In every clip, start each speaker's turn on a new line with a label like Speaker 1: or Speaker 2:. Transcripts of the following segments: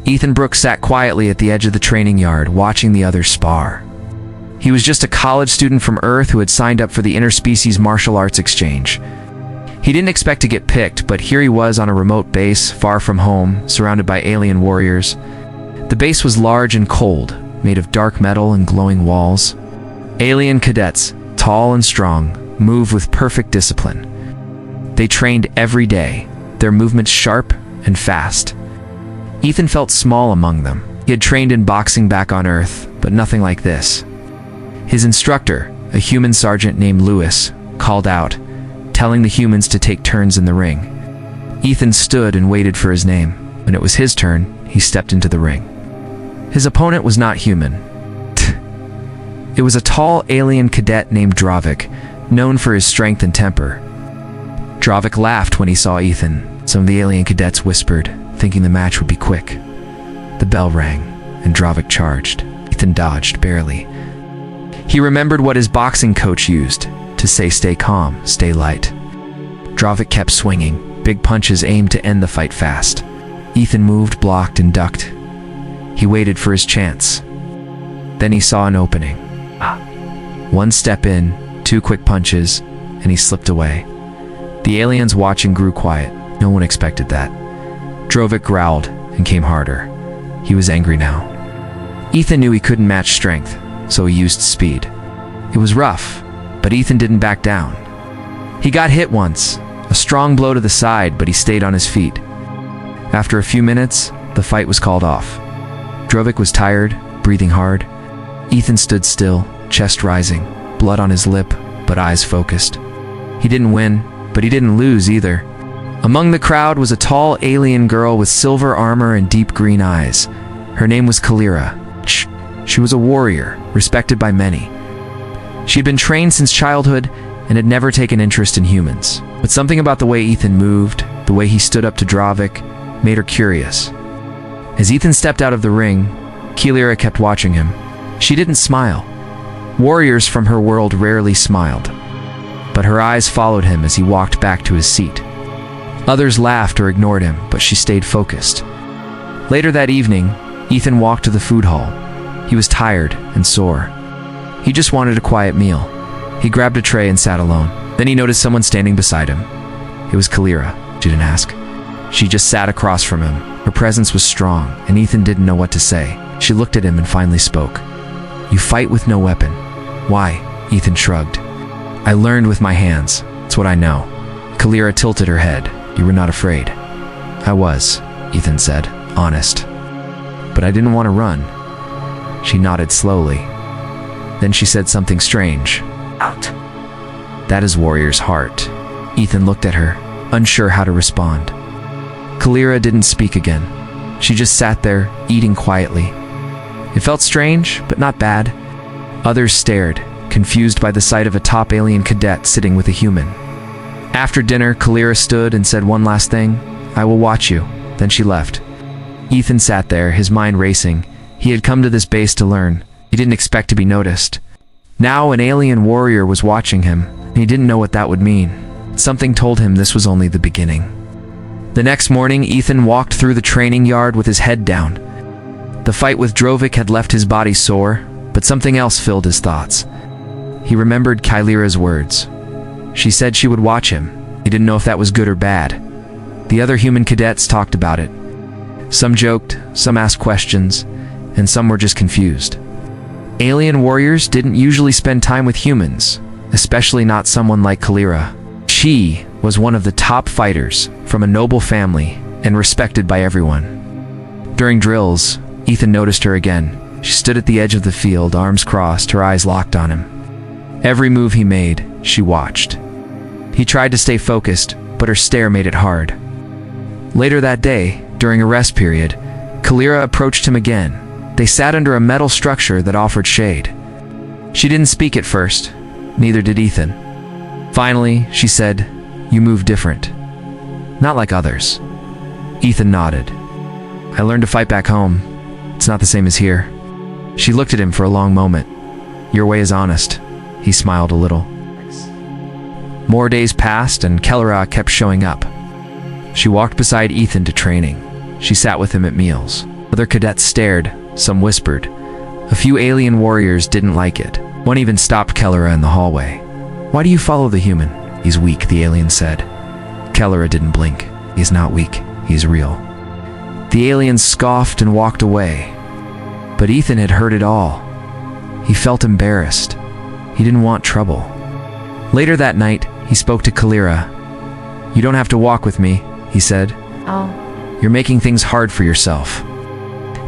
Speaker 1: Ethan Brooks sat quietly at the edge of the training yard, watching the others spar. He was just a college student from Earth who had signed up for the interspecies martial arts exchange. He didn't expect to get picked, but here he was on a remote base, far from home, surrounded by alien warriors. The base was large and cold, made of dark metal and glowing walls. Alien cadets, tall and strong, moved with perfect discipline. They trained every day, their movements sharp and fast. Ethan felt small among them. He had trained in boxing back on Earth, but nothing like this. His instructor, a human sergeant named Lewis, called out, telling the humans to take turns in the ring. Ethan stood and waited for his name. When it was his turn, he stepped into the ring. His opponent was not human. It was a tall alien cadet named Dravik, known for his strength and temper. Dravik laughed when he saw Ethan. Some of the alien cadets whispered, thinking the match would be quick. The bell rang, and Dravik charged. Ethan dodged, barely. He remembered what his boxing coach used, to say stay calm, stay light. Dravik kept swinging, big punches aimed to end the fight fast. Ethan moved, blocked, and ducked. He waited for his chance. Then he saw an opening. One step in, 2 quick punches, and he slipped away. The aliens watching grew quiet. No one expected that. Dravik growled and came harder. He was angry now. Ethan knew he couldn't match strength, so he used speed. It was rough, but Ethan didn't back down. He got hit once, a strong blow to the side, but he stayed on his feet. After a few minutes, the fight was called off. Dravik was tired, breathing hard. Ethan stood still, chest rising, blood on his lip, but eyes focused. He didn't win, but he didn't lose either. Among the crowd was a tall alien girl with silver armor and deep green eyes. Her name was Kalira. She was a warrior, respected by many. She had been trained since childhood and had never taken interest in humans. But something about the way Ethan moved, the way he stood up to Dravik, made her curious. As Ethan stepped out of the ring, Kalira kept watching him. She didn't smile. Warriors from her world rarely smiled. But her eyes followed him as he walked back to his seat. Others laughed or ignored him, but she stayed focused. Later that evening, Ethan walked to the food hall. He was tired and sore. He just wanted a quiet meal. He grabbed a tray and sat alone. Then he noticed someone standing beside him. It was Kalira. She didn't ask. She just sat across from him. Her presence was strong, and Ethan didn't know what to say. She looked at him and finally spoke. "You fight with no weapon." "Why?" Ethan shrugged. "I learned with my hands. It's what I know." Kalira tilted her head. "You were not afraid." "I was," Ethan said, honest. "But I didn't want to run." She nodded slowly. Then she said something strange. "Out." "That is warrior's heart." Ethan looked at her, unsure how to respond. Kalira didn't speak again. She just sat there, eating quietly. It felt strange, but not bad. Others stared, confused by the sight of a top alien cadet sitting with a human. After dinner, Kalira stood and said one last thing. "I will watch you." Then she left. Ethan sat there, his mind racing. He had come to this base to learn. He didn't expect to be noticed. Now an alien warrior was watching him, and he didn't know what that would mean. Something told him this was only the beginning. The next morning, Ethan walked through the training yard with his head down. The fight with Dravik had left his body sore, but something else filled his thoughts. He remembered Kalira's words. She said she would watch him. He didn't know if that was good or bad. The other human cadets talked about it. Some joked, some asked questions, and some were just confused. Alien warriors didn't usually spend time with humans, especially not someone like Kalira. She was one of the top fighters from a noble family and respected by everyone. During drills, Ethan noticed her again. She stood at the edge of the field, arms crossed, her eyes locked on him. Every move he made, she watched. He tried to stay focused, but her stare made it hard. Later that day, during a rest period, Kalira approached him again. They sat under a metal structure that offered shade. She didn't speak at first, neither did Ethan. Finally, she said, "You move different. Not like others." Ethan nodded. "I learned to fight back home. It's not the same as here." She looked at him for a long moment. "Your way is honest." He smiled a little. More days passed and Kalira kept showing up. She walked beside Ethan to training. She sat with him at meals. Other cadets stared, some whispered. A few alien warriors didn't like it. One even stopped Kellera in the hallway. "Why do you follow the human?" "He's weak," the alien said. Kellera didn't blink. "He's not weak. He's real." The alien scoffed and walked away. But Ethan had heard it all. He felt embarrassed. He didn't want trouble. Later that night, he spoke to Kellera. "You don't have to walk with me," he said.
Speaker 2: Oh.
Speaker 1: "You're making things hard for yourself."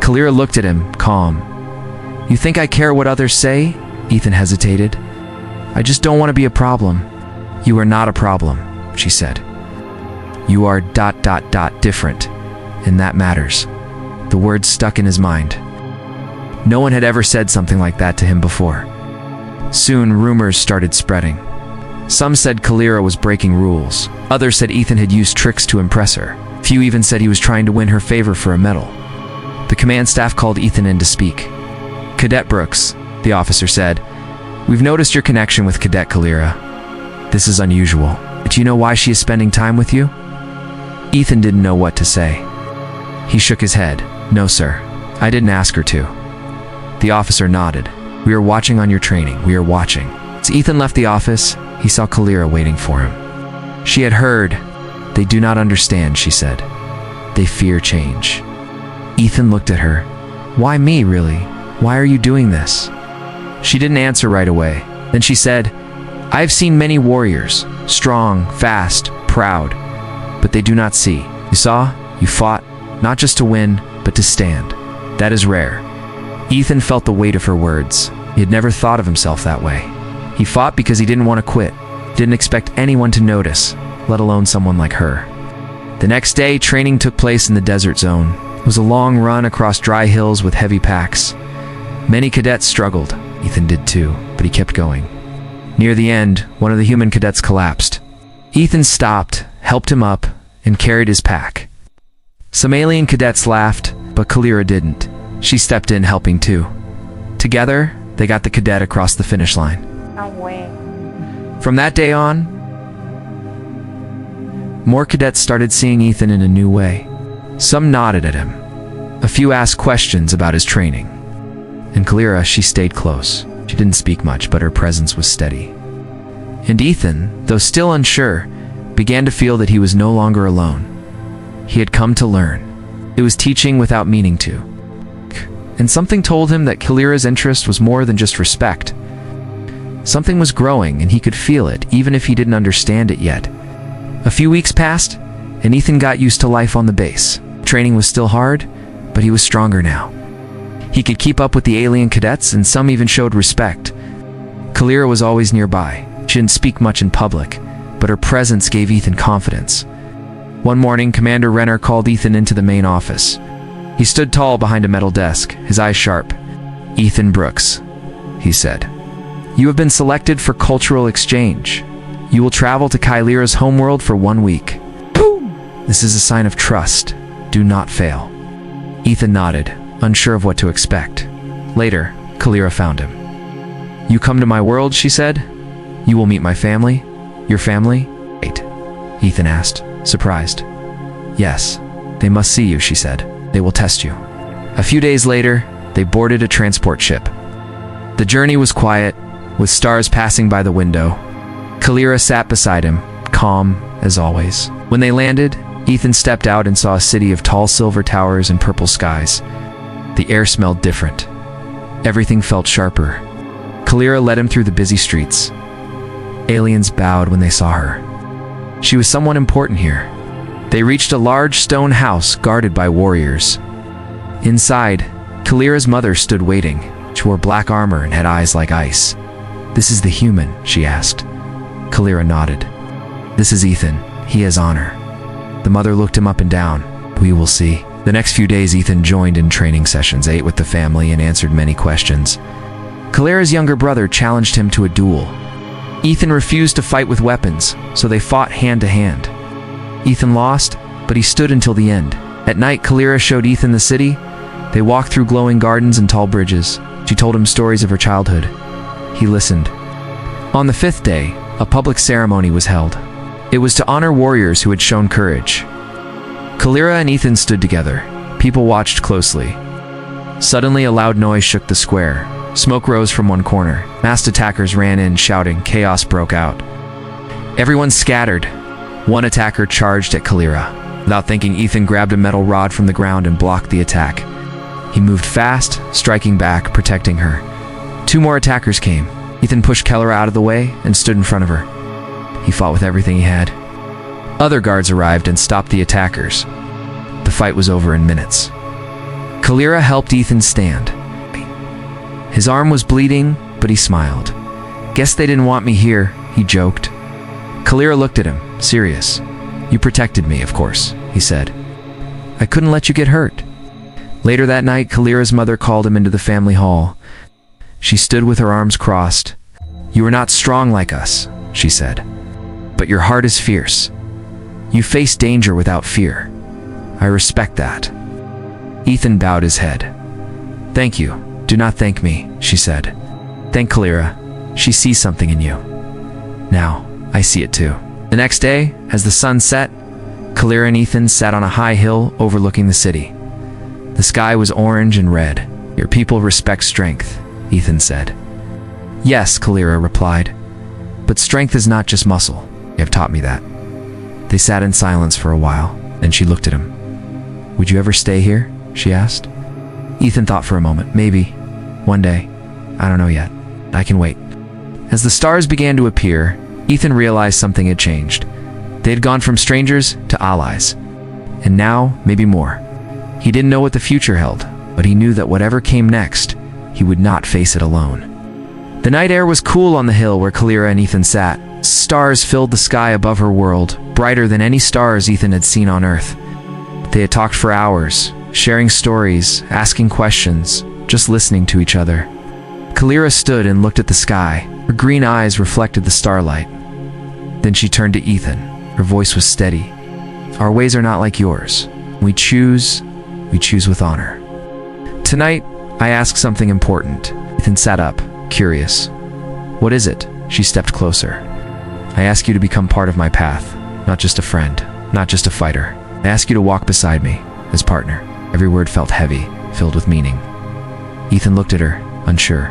Speaker 1: Kellera looked at him, calm. "You think I care what others say?" Ethan hesitated. "I just don't want to be a problem." "You are not a problem," she said. "You are ... different, and that matters." The words stuck in his mind. No one had ever said something like that to him before. Soon, rumors started spreading. Some said Kellera was breaking rules. Others said Ethan had used tricks to impress her. Few even said he was trying to win her favor for a medal. The command staff called Ethan in to speak. "Cadet Brooks," the officer said, "we've noticed your connection with Cadet Kellera. This is unusual. Do you know why she is spending time with you?" Ethan didn't know what to say. He shook his head. "No, sir. I didn't ask her to." The officer nodded. "We are watching on your training. We are watching." As Ethan left the office, he saw Kellera waiting for him. She had heard. "They do not understand," she said. "They fear change." Ethan looked at her. "Why me, really? Why are you doing this?" She didn't answer right away. Then she said, "I've seen many warriors, strong, fast, proud, but they do not see. You saw? You fought, not just to win, but to stand. That is rare." Ethan felt the weight of her words. He had never thought of himself that way. He fought because he didn't want to quit, didn't expect anyone to notice, let alone someone like her. The next day, training took place in the desert zone. It was a long run across dry hills with heavy packs. Many cadets struggled. Ethan did too, but he kept going. Near the end, one of the human cadets collapsed. Ethan stopped, helped him up, and carried his pack. Some alien cadets laughed, but Kellera didn't. She stepped in, helping too. Together, they got the cadet across the finish line.
Speaker 2: No way.
Speaker 1: From that day on, more cadets started seeing Ethan in a new way. Some nodded at him. A few asked questions about his training. And Kellera, she stayed close. She didn't speak much, but her presence was steady. And Ethan, though still unsure, began to feel that he was no longer alone. He had come to learn. It was teaching without meaning to. And something told him that Kellera's interest was more than just respect. Something was growing, and he could feel it, even if he didn't understand it yet. A few weeks passed, and Ethan got used to life on the base. Training was still hard, but he was stronger now. He could keep up with the alien cadets, and some even showed respect. Kellera was always nearby. She didn't speak much in public, but her presence gave Ethan confidence. One morning, Commander Renner called Ethan into the main office. He stood tall behind a metal desk, his eyes sharp. "Ethan Brooks," he said. "You have been selected for cultural exchange. You will travel to Kellera's homeworld for 1 week. This is a sign of trust. Do not fail." Ethan nodded, unsure of what to expect. Later, Kellera found him. "You come to my world," she said. "You will meet my family." "Your family?" "Wait," Ethan asked, surprised. "Yes, they must see you," she said. "They will test you." A few days later, they boarded a transport ship. The journey was quiet, with stars passing by the window. Kellera sat beside him, calm as always. When they landed, Ethan stepped out and saw a city of tall silver towers and purple skies. The air smelled different. Everything felt sharper. Kellera led him through the busy streets. Aliens bowed when they saw her. She was someone important here. They reached a large stone house guarded by warriors. Inside, Kellera's mother stood waiting. She wore black armor and had eyes like ice. "This is the human?" she asked. Kellera nodded. "This is Ethan. He has honor." The mother looked him up and down. "We will see." The next few days, Ethan joined in training sessions, ate with the family, and answered many questions. Kellera's younger brother challenged him to a duel. Ethan refused to fight with weapons, so they fought hand to hand. Ethan lost, but he stood until the end. At night, Kellera showed Ethan the city. They walked through glowing gardens and tall bridges. She told him stories of her childhood. He listened. On the 5th day, a public ceremony was held. It was to honor warriors who had shown courage. Kellera and Ethan stood together. People watched closely. Suddenly, a loud noise shook the square. Smoke rose from one corner. Masked attackers ran in, shouting. Chaos broke out. Everyone scattered. One attacker charged at Kalira. Without thinking, Ethan grabbed a metal rod from the ground and blocked the attack. He moved fast, striking back, protecting her. 2 more attackers came. Ethan pushed Kalira out of the way and stood in front of her. He fought with everything he had. Other guards arrived and stopped the attackers. The fight was over in minutes. Kalira helped Ethan stand. His arm was bleeding, but he smiled. Guess they didn't want me here, he joked. Kalira looked at him, serious. You protected me, of course, he said. I couldn't let you get hurt. Later that night, Kalira's mother called him into the family hall. She stood with her arms crossed. You are not strong like us, she said, but your heart is fierce. You face danger without fear. I respect that. Ethan bowed his head. Thank you. Do not thank me, she said. Thank Kalira. She sees something in you. Now, I see it too. The next day, as the sun set, Kalira and Ethan sat on a high hill overlooking the city. The sky was orange and red. Your people respect strength, Ethan said. Yes, Kalira replied. But strength is not just muscle. You have taught me that. They sat in silence for a while, then she looked at him. Would you ever stay here? She asked. Ethan thought for a moment. Maybe. One day. I don't know yet. I can wait. As the stars began to appear, Ethan realized something had changed. They had gone from strangers to allies. And now, maybe more. He didn't know what the future held, but he knew that whatever came next, he would not face it alone. The night air was cool on the hill where Kalira and Ethan sat. Stars filled the sky above her world, brighter than any stars Ethan had seen on Earth. They had talked for hours, sharing stories, asking questions, just listening to each other. Kalira stood and looked at the sky. Her green eyes reflected the starlight. Then she turned to Ethan. Her voice was steady. Our ways are not like yours. We choose with honor. Tonight, I ask something important. Ethan sat up, curious. What is it? She stepped closer. I ask you to become part of my path, not just a friend, not just a fighter. I ask you to walk beside me, as partner. Every word felt heavy, filled with meaning. Ethan looked at her, unsure.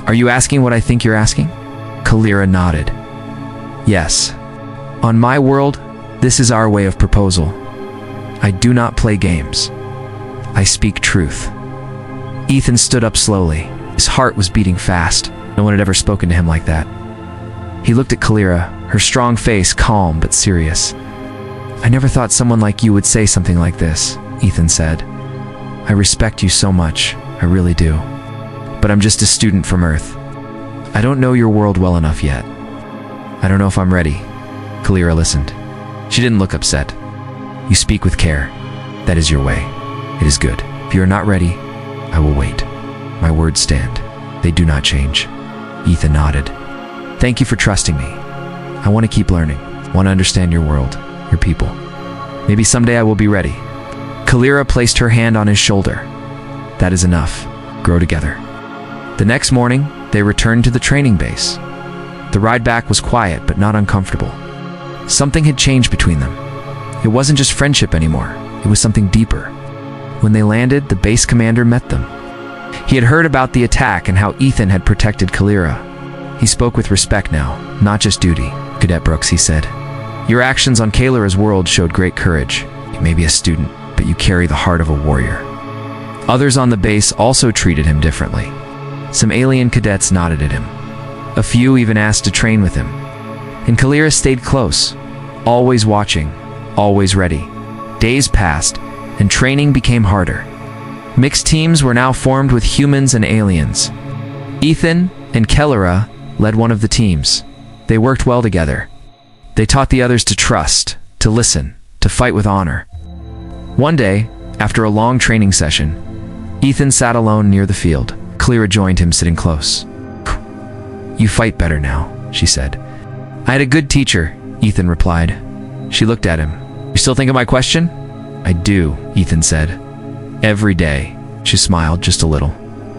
Speaker 1: Are you asking what I think you're asking? Kalira nodded. Yes. On my world, this is our way of proposal. I do not play games. I speak truth. Ethan stood up slowly. His heart was beating fast. No one had ever spoken to him like that. He looked at Kalira, her strong face calm but serious. I never thought someone like you would say something like this, Ethan said. I respect you so much, I really do. But I'm just a student from Earth. I don't know your world well enough yet. I don't know if I'm ready. Kalira listened. She didn't look upset. You speak with care. That is your way. It is good. If you are not ready, I will wait. My words stand. They do not change. Ethan nodded. Thank you for trusting me. I want to keep learning. I want to understand your world, your people. Maybe someday I will be ready. Kalira placed her hand on his shoulder. That is enough. Grow together. The next morning, they returned to the training base. The ride back was quiet but not uncomfortable. Something had changed between them. It wasn't just friendship anymore. It was something deeper. When they landed, the base commander met them. He had heard about the attack and how Ethan had protected Kalira. He spoke with respect now, not just duty. Cadet Brooks, he said. Your actions on Kalira's world showed great courage. You may be a student, but you carry the heart of a warrior. Others on the base also treated him differently. Some alien cadets nodded at him. A few even asked to train with him. And Kalira stayed close, always watching, always ready. Days passed, and training became harder. Mixed teams were now formed with humans and aliens. Ethan and Kalira led one of the teams. They worked well together. They taught the others to trust, to listen, to fight with honor. One day, after a long training session, Ethan sat alone near the field. Kalira joined him, sitting close. You fight better now, she said. I had a good teacher, Ethan replied. She looked at him. You still think of my question? I do, Ethan said. Every day. She smiled just a little.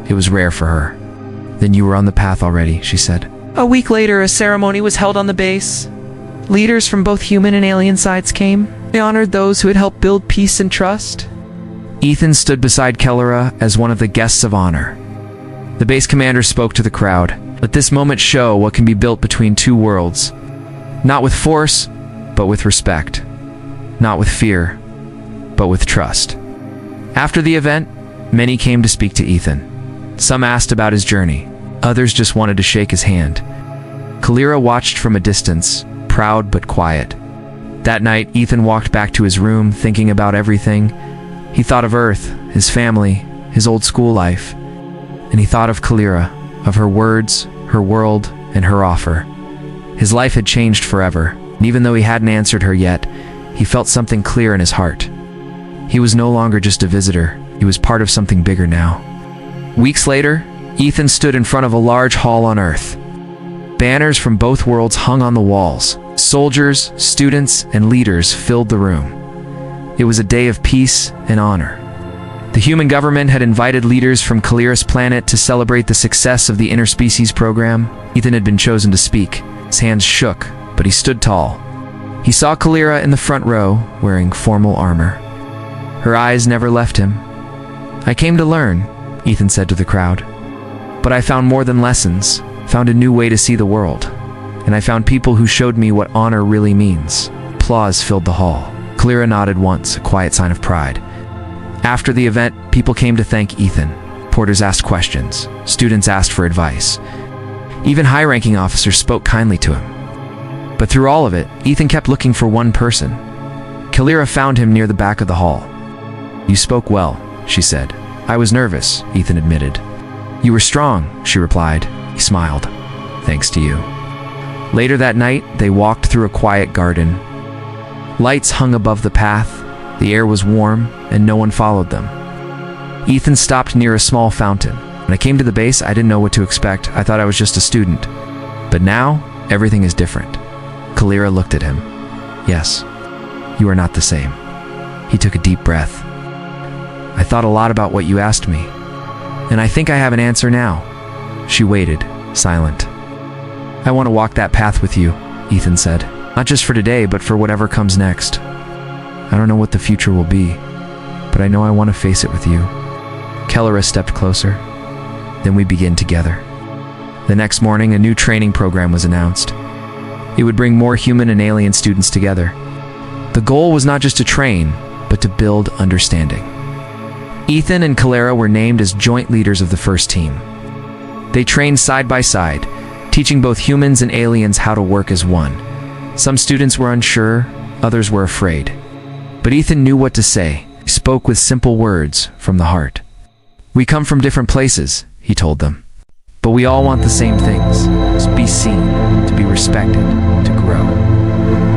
Speaker 1: It was rare for her. Then you were on the path already, she said.
Speaker 2: A week later, a ceremony was held on the base. Leaders from both human and alien sides came. They honored those who had helped build peace and trust.
Speaker 1: Ethan stood beside Kellera as one of the guests of honor. The base commander spoke to the crowd. Let this moment show what can be built between two worlds. Not with force, but with respect. Not with fear, but with trust. After the event, many came to speak to Ethan. Some asked about his journey. Others just wanted to shake his hand. Kellera watched from a distance, proud but quiet. That night, Ethan walked back to his room, thinking about everything. He thought of Earth, his family, his old school life. And he thought of Kellera, of her words, her world, and her offer. His life had changed forever, and even though he hadn't answered her yet, he felt something clear in his heart. He was no longer just a visitor, he was part of something bigger now. Weeks later, Ethan stood in front of a large hall on Earth. Banners from both worlds hung on the walls. Soldiers, students, and leaders filled the room. It was a day of peace and honor. The human government had invited leaders from Kellera's planet to celebrate the success of the interspecies program. Ethan had been chosen to speak. His hands shook, but he stood tall. He saw Kellera in the front row, wearing formal armor. Her eyes never left him. I came to learn, Ethan said to the crowd. But I found more than lessons, found a new way to see the world. And I found people who showed me what honor really means. Applause filled the hall. Kellera nodded once, a quiet sign of pride. After the event, people came to thank Ethan. Porters asked questions. Students asked for advice. Even high-ranking officers spoke kindly to him. But through all of it, Ethan kept looking for one person. Kellera found him near the back of the hall. You spoke well, she said. I was nervous, Ethan admitted. You were strong, she replied. He smiled. Thanks to you. Later that night, they walked through a quiet garden. Lights hung above the path. The air was warm, and no one followed them. Ethan stopped near a small fountain. When I came to the base, I didn't know what to expect. I thought I was just a student. But now, everything is different. Kellera looked at him. Yes, you are not the same. He took a deep breath. I thought a lot about what you asked me, and I think I have an answer now. She waited, silent. I want to walk that path with you, Ethan said. Not just for today, but for whatever comes next. I don't know what the future will be, but I know I want to face it with you. Kellera stepped closer. Then we began together. The next morning, a new training program was announced. It would bring more human and alien students together. The goal was not just to train, but to build understanding. Ethan and Kellera were named as joint leaders of the first team. They trained side by side, teaching both humans and aliens how to work as one. Some students were unsure, others were afraid. But Ethan knew what to say. He spoke with simple words from the heart. We come from different places, he told them. But we all want the same things, to be seen, to be respected, to grow.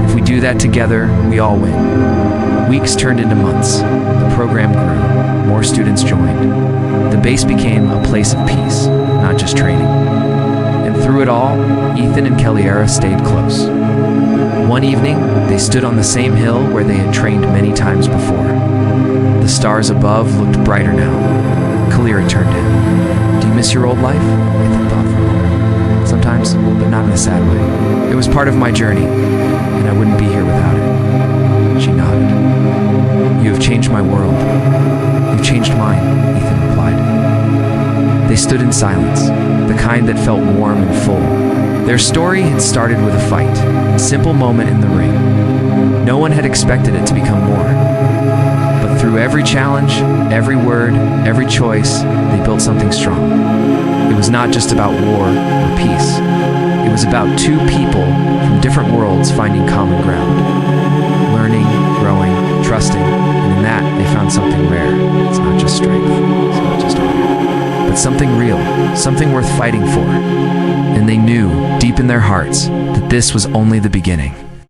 Speaker 1: If we do that together, we all win. Weeks turned into months. The program grew. More students joined. The base became a place of peace, not just training. And through it all, Ethan and Kellera stayed close. One evening, they stood on the same hill where they had trained many times before. The stars above looked brighter now. Kellera turned to him. Do you miss your old life? Ethan thought for a moment. Sometimes, but not in a sad way. It was part of my journey, and I wouldn't be here without it. She nodded. You have changed my world. You've changed mine, Ethan replied. They stood in silence, the kind that felt warm and full. Their story had started with a fight, a simple moment in the ring. No one had expected it to become more. But through every challenge, every word, every choice, they built something strong. It was not just about war or peace. It was about two people from different worlds finding common ground. Learning, growing, trusting, and in that they found something rare. It's not just strength, it's not just honor, but something real, something worth fighting for. And they knew, deep in their hearts, that this was only the beginning.